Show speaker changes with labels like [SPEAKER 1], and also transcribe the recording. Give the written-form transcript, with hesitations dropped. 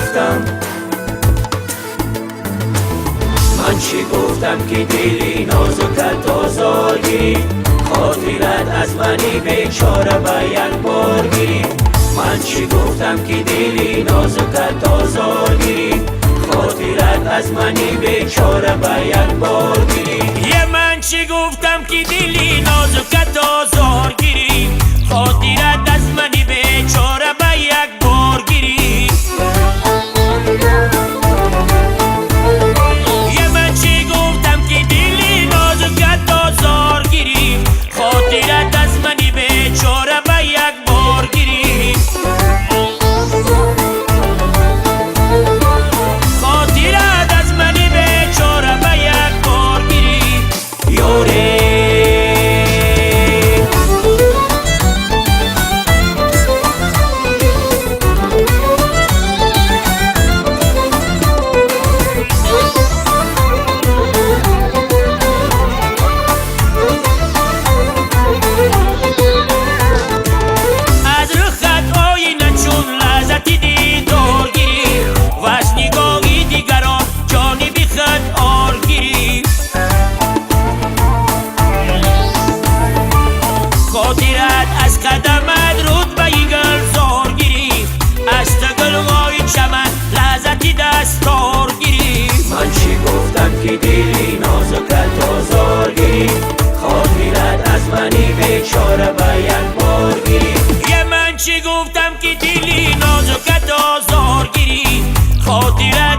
[SPEAKER 1] گفتم من چی گفتم که دلی نازکت آزار گیری خاطرت از منی بیچاره به یک بار گیری من چی گفتم که دلی نازکت آزار گیری خاطرت از منی بیچاره به یک بار گیری
[SPEAKER 2] یه من چی گفتم که دلی نازکت آزار گیری خاطرت از منی بیچاره به یک بار گیری یه من چی گفتم که دلی نازکت آزار گیری خاطرت از منی بیچاره به یک بار گیری خاطرت از منی بیچاره به یک بار گیری
[SPEAKER 1] یوری
[SPEAKER 2] خاطرت از قدمت رود به گل زار گیری از تگل وای چمن لحظتی دستار گیری
[SPEAKER 1] من چی گفتم که دلی نازکت آزار گیری خاطرت از منی بیچاره به یک بار گیری
[SPEAKER 2] یه من چی گفتم که دلی نازکت آزار گیری خاطرت